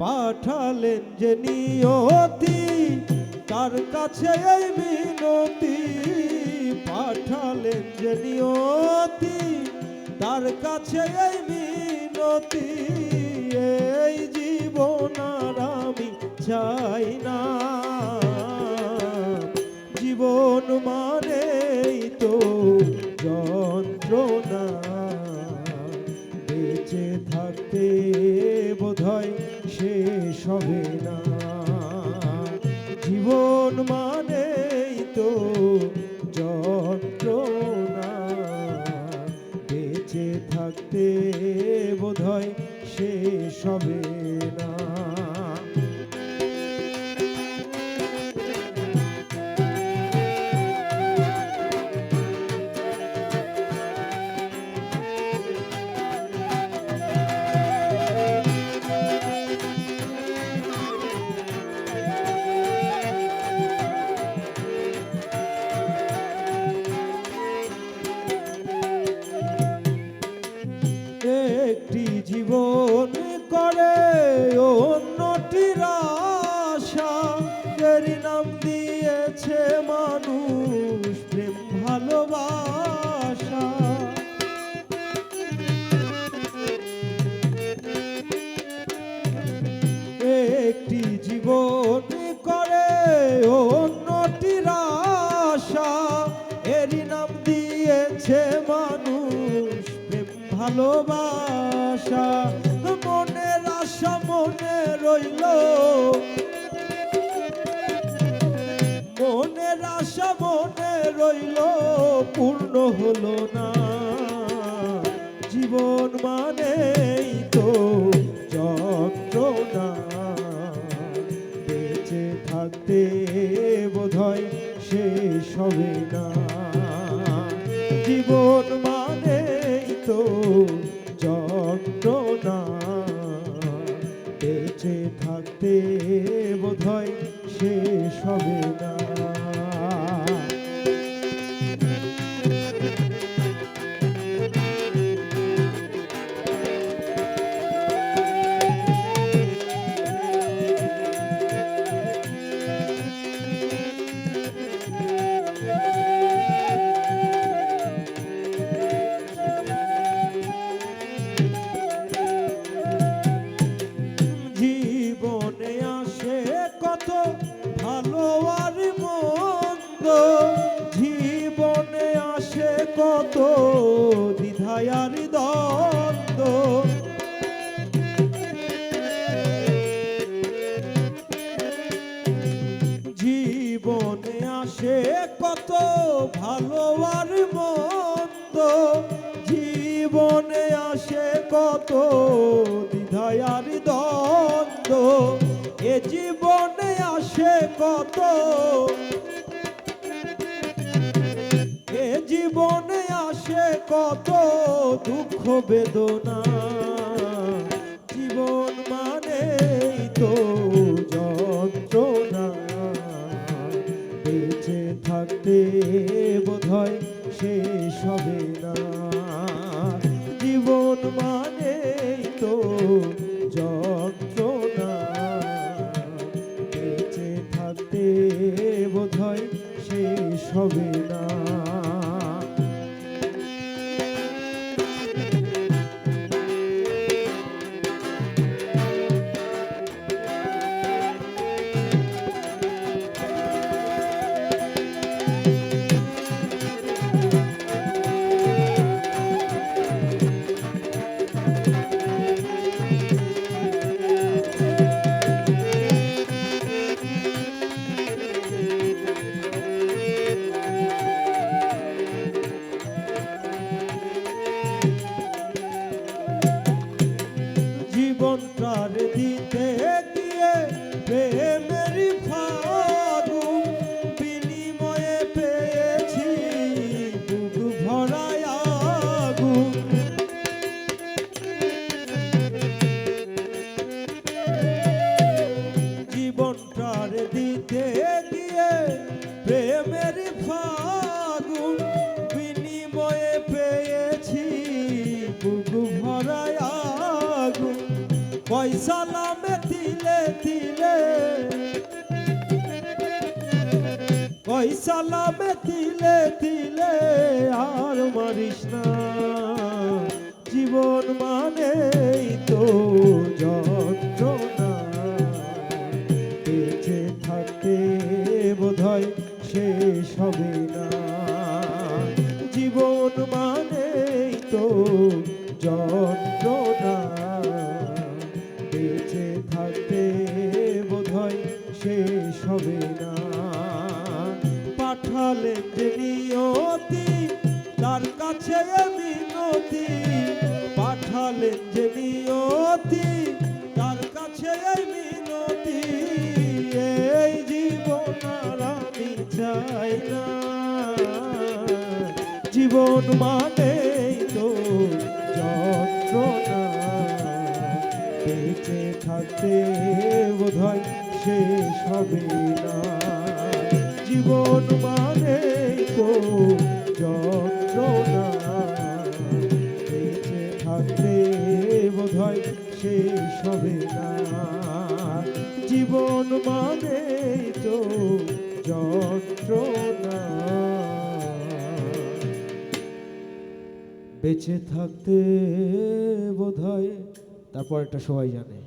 পাঠালেন যে নিয়তি, তার কাছে এই মিনতি। পাঠালেন যে নিয়তি, তার কাছে এই মিনতি। এই জীবন আর আমি চাই না, জীবন মানেই তো যন্ত্রণা। বেঁচে থাকতে বোধহয় শেষ হবে না, জীবন মানেই তো যন্ত্রণা। বেঁচে থাকতে বোধহয় শেষ হবে না। একটি জীবন করে অন্যটির আশা, এরই নাম দিয়েছে মানুষ প্রেম ভালোবাসা। একটি জীবন করে অন্যটির আশা, এরই নাম দিয়েছে মানুষ ভালোবাসা। মনের আশা মনে রইল, মনের আশা মনে রইল, পূর্ণ হলো না। জীবন মানেই তো যন্ত্রণা। বেঁচে থাকতে বোধহয় শেষ হবে না, জীবন মানেই তো যন্ত্রণা। বেঁচে থাকতে বোধহয় শেষ হবে না। জীবনে আসে কত ভালো আর মন্দ, জীবনে আসে কত দ্বিধায় আর দ্বন্দ্ব। জীবনে আসে কত ভালো আর মন্দ, জীবনে আসে কত দ্বিধায় আর দ্বন্দ্ব। এ জীবনে আসে কত, এ জীবনে আসে কত দুঃখ বেদনা। জীবন মানেই তো যন্ত্রণা। বেঁচে থাকতে বোধহয় শেষ হবে না, জীবন মানেই তো যন্ত্রণা। বেঁচে থাকতে বোধহয় শেষ হবে না। জীবনটার দিতে গিয়ে প্রেমের ফাগুন, বিনিময়ে পেয়েছি বুক ভরায় আগুন। জীবনটার দিতে গিয়ে প্রেমের ফাগুন, বিনিময়ে পেয়েছি বুক ভরায় আগুন। পয়সা নামে দিল ভাই সালামে তিলে তিলে আর মারিস না, জীবন মানেই তো যন্ত্রণা, বেঁচে থাকতে বোধহয় শেষ হবে না, জীবন মানেই তো যন্ত্রণা, বেঁচে থাকতে বোধহয় শেষ হবে না। পাঠালেন যে নিয়তি তার কাছে মিনতি, পাঠালেন যে নিয়তি তার কাছে মিনতি, এই জীবন আর আমি চাই না, জীবন মানেই তো যন্ত্রণা, বেঁচে থাকতে বোধহয় শেষ হবে না, জীবন মানেই তো যন্ত্রণা, বেঁচে থাকতে বোধহয় শেষ হবে না, জীবন মানেই তো যন্ত্রণা, বেঁচে থাকতে বোধহয়, তারপর এটা সবাই জানে।